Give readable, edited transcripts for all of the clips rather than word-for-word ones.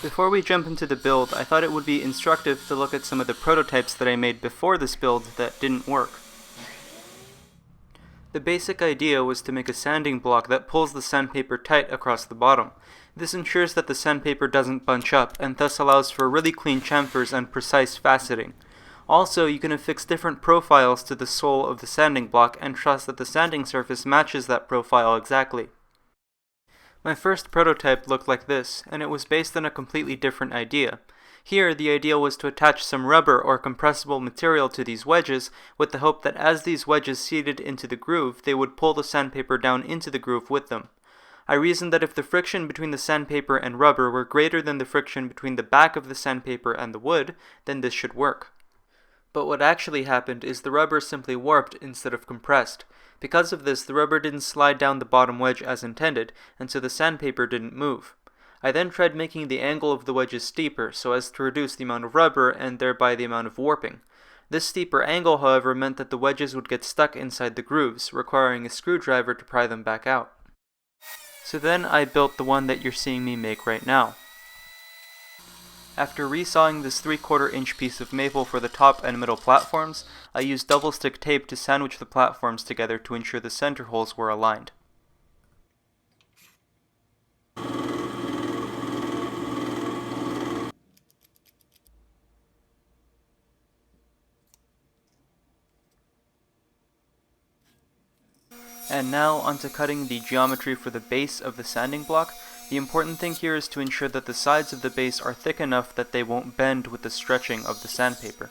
Before we jump into the build, I thought it would be instructive to look at some of the prototypes that I made before this build that didn't work. The basic idea was to make a sanding block that pulls the sandpaper tight across the bottom. This ensures that the sandpaper doesn't bunch up, and thus allows for really clean chamfers and precise faceting. Also, you can affix different profiles to the sole of the sanding block and trust that the sanding surface matches that profile exactly. My first prototype looked like this, and it was based on a completely different idea. Here, the idea was to attach some rubber or compressible material to these wedges, with the hope that as these wedges seated into the groove, they would pull the sandpaper down into the groove with them. I reasoned that if the friction between the sandpaper and rubber were greater than the friction between the back of the sandpaper and the wood, then this should work. But what actually happened is the rubber simply warped instead of compressed. Because of this, the rubber didn't slide down the bottom wedge as intended, and so the sandpaper didn't move. I then tried making the angle of the wedges steeper so as to reduce the amount of rubber and thereby the amount of warping. This steeper angle, however, meant that the wedges would get stuck inside the grooves, requiring a screwdriver to pry them back out. So then I built the one that you're seeing me make right now. After resawing this 3/4 inch piece of maple for the top and middle platforms, I used double stick tape to sandwich the platforms together to ensure the center holes were aligned. And now onto cutting the geometry for the base of the sanding block. The important thing here is to ensure that the sides of the base are thick enough that they won't bend with the stretching of the sandpaper.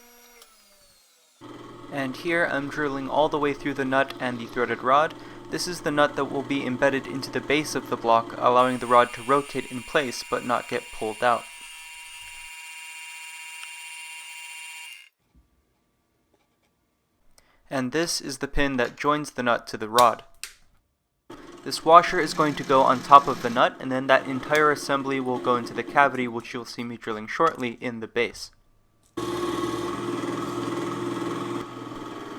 And here I'm drilling all the way through the nut and the threaded rod. This is the nut that will be embedded into the base of the block, allowing the rod to rotate in place but not get pulled out. And this is the pin that joins the nut to the rod. This washer is going to go on top of the nut, and then that entire assembly will go into the cavity, which you'll see me drilling shortly, in the base.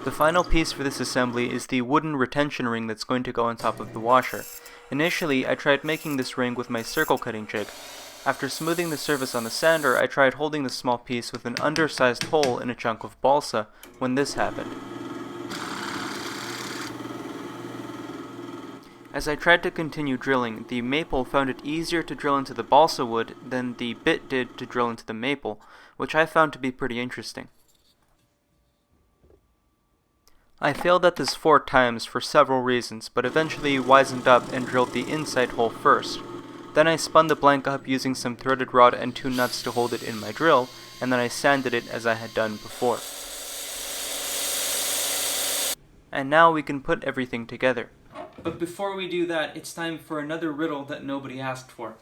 The final piece for this assembly is the wooden retention ring that's going to go on top of the washer. Initially, I tried making this ring with my circle cutting jig. After smoothing the surface on the sander, I tried holding the small piece with an undersized hole in a chunk of balsa when this happened. As I tried to continue drilling, the maple found it easier to drill into the balsa wood than the bit did to drill into the maple, which I found to be pretty interesting. I failed at this 4 times for several reasons, but eventually wisened up and drilled the inside hole first. Then I spun the blank up using some threaded rod and 2 nuts to hold it in my drill, and then I sanded it as I had done before. And now we can put everything together. But before we do that, it's time for another riddle that nobody asked for.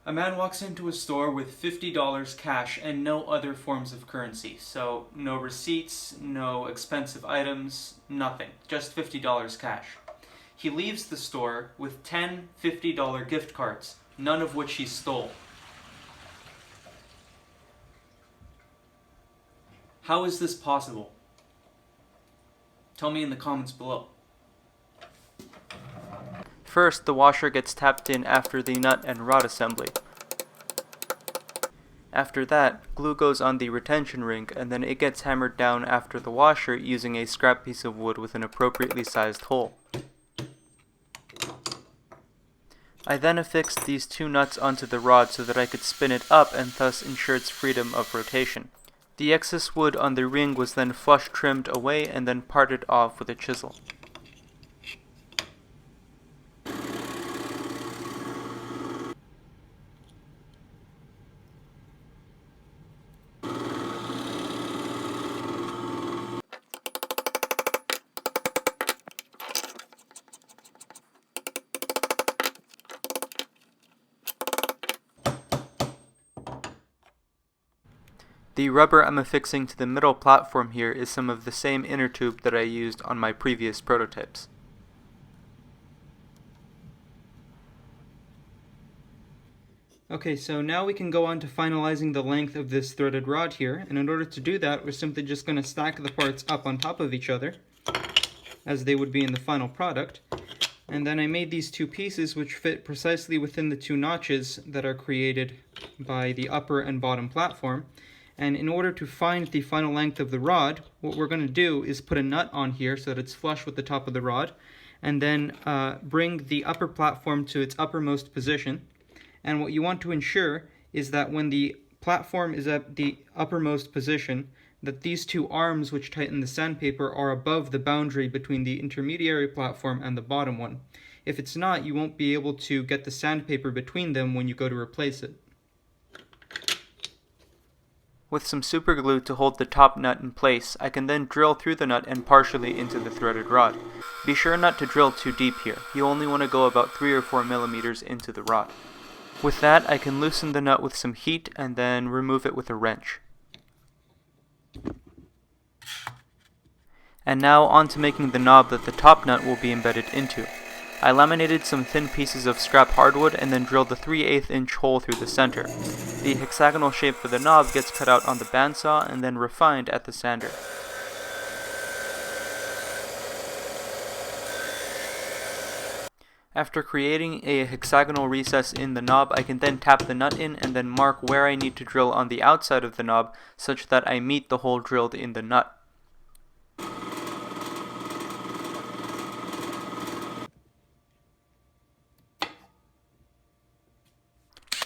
A man walks into a store with $50 cash and no other forms of currency. So no receipts, no expensive items, nothing. Just $50 cash. He leaves the store with 10 $50 gift cards, none of which he stole. How is this possible? Tell me in the comments below. First, the washer gets tapped in after the nut and rod assembly. After that, glue goes on the retention ring, and then it gets hammered down after the washer using a scrap piece of wood with an appropriately sized hole. I then affixed these 2 nuts onto the rod so that I could spin it up and thus ensure its freedom of rotation. The excess wood on the ring was then flush trimmed away and then parted off with a chisel. The rubber I'm affixing to the middle platform here is some of the same inner tube that I used on my previous prototypes. Okay, so now we can go on to finalizing the length of this threaded rod here, and in order to do that, we're simply just going to stack the parts up on top of each other, as they would be in the final product. And then I made these 2 pieces which fit precisely within the 2 notches that are created by the upper and bottom platform. And in order to find the final length of the rod, what we're going to do is put a nut on here so that it's flush with the top of the rod, and then bring the upper platform to its uppermost position. And what you want to ensure is that when the platform is at the uppermost position, that these two arms which tighten the sandpaper are above the boundary between the intermediary platform and the bottom one. If it's not, you won't be able to get the sandpaper between them when you go to replace it. With some super glue to hold the top nut in place, I can then drill through the nut and partially into the threaded rod. Be sure not to drill too deep here. You only want to go about 3 or 4 millimeters into the rod. With that, I can loosen the nut with some heat and then remove it with a wrench. And now on to making the knob that the top nut will be embedded into. I laminated some thin pieces of scrap hardwood and then drilled a 3/8 inch hole through the center. The hexagonal shape for the knob gets cut out on the bandsaw and then refined at the sander. After creating a hexagonal recess in the knob, I can then tap the nut in and then mark where I need to drill on the outside of the knob such that I meet the hole drilled in the nut.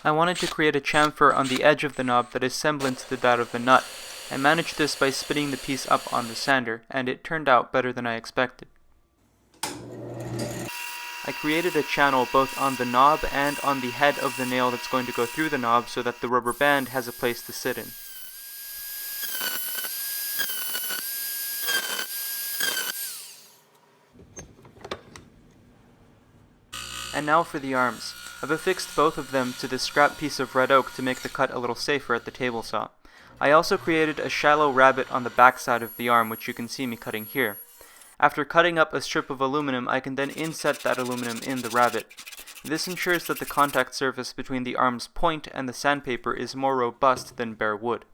I wanted to create a chamfer on the edge of the knob that is semblant to that of the nut. I managed this by spinning the piece up on the sander, and it turned out better than I expected. I created a channel both on the knob and on the head of the nail that's going to go through the knob so that the rubber band has a place to sit in. And now for the arms. I've affixed both of them to this scrap piece of red oak to make the cut a little safer at the table saw. I also created a shallow rabbet on the back side of the arm, which you can see me cutting here. After cutting up a strip of aluminum, I can then inset that aluminum in the rabbet. This ensures that the contact surface between the arm's point and the sandpaper is more robust than bare wood.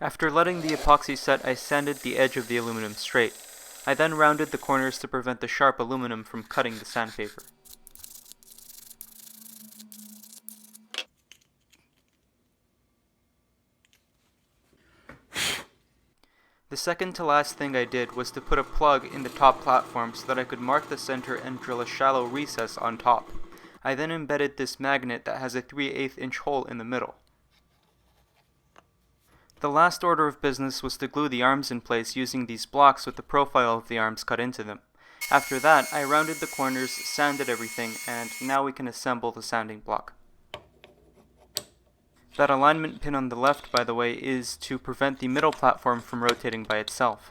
After letting the epoxy set, I sanded the edge of the aluminum straight. I then rounded the corners to prevent the sharp aluminum from cutting the sandpaper. The second to last thing I did was to put a plug in the top platform so that I could mark the center and drill a shallow recess on top. I then embedded this magnet that has a 3/8 inch hole in the middle. The last order of business was to glue the arms in place using these blocks with the profile of the arms cut into them. After that, I rounded the corners, sanded everything, and now we can assemble the sanding block. That alignment pin on the left, by the way, is to prevent the middle platform from rotating by itself.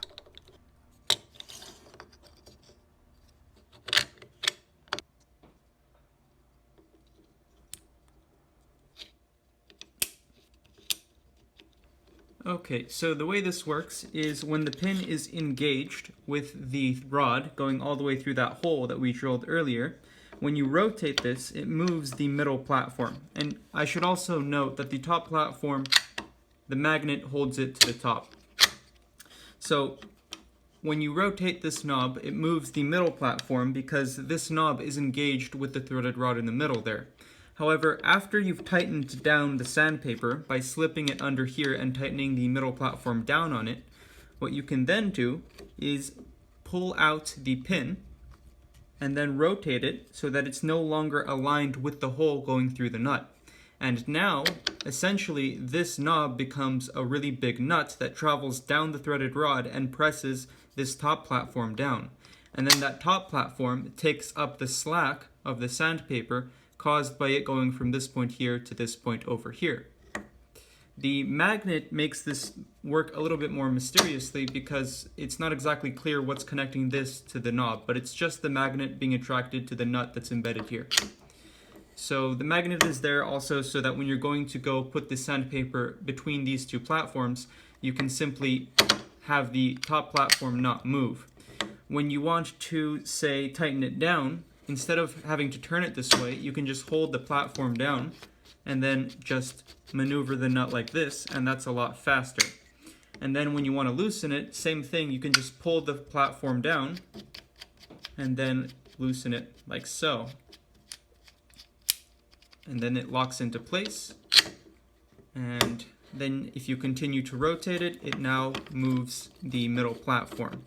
Okay, so the way this works is when the pin is engaged with the rod going all the way through that hole that we drilled earlier, when you rotate this, it moves the middle platform. And I should also note that the top platform, the magnet holds it to the top. So when you rotate this knob, it moves the middle platform because this knob is engaged with the threaded rod in the middle there. However, after you've tightened down the sandpaper by slipping it under here and tightening the middle platform down on it, what you can then do is pull out the pin and then rotate it so that it's no longer aligned with the hole going through the nut. And now, essentially, this knob becomes a really big nut that travels down the threaded rod and presses this top platform down. And then that top platform takes up the slack of the sandpaper caused by it going from this point here to this point over here. The magnet makes this work a little bit more mysteriously because it's not exactly clear what's connecting this to the knob, but it's just the magnet being attracted to the nut that's embedded here. So the magnet is there also so that when you're going to go put the sandpaper between these two platforms, you can simply have the top platform not move. When you want to, say, tighten it down, instead of having to turn it this way, you can just hold the platform down and then just maneuver the nut like this, and that's a lot faster. And then when you want to loosen it, same thing, you can just pull the platform down and then loosen it like so. and then it locks into place. And then if you continue to rotate it, it now moves the middle platform.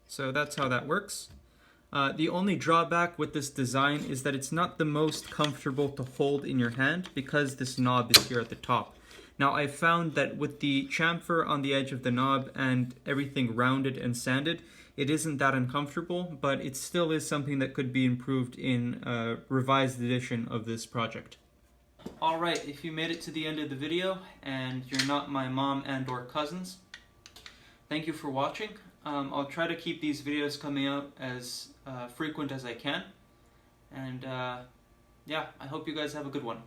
So that's how that works. The only drawback with this design is that it's not the most comfortable to hold in your hand because this knob is here at the top. Now I found that with the chamfer on the edge of the knob and everything rounded and sanded, it isn't that uncomfortable, but it still is something that could be improved in a revised edition of this project. Alright, if you made it to the end of the video and you're not my mom and or cousins, thank you for watching. I'll try to keep these videos coming out as frequent as I can. And yeah, I hope you guys have a good one.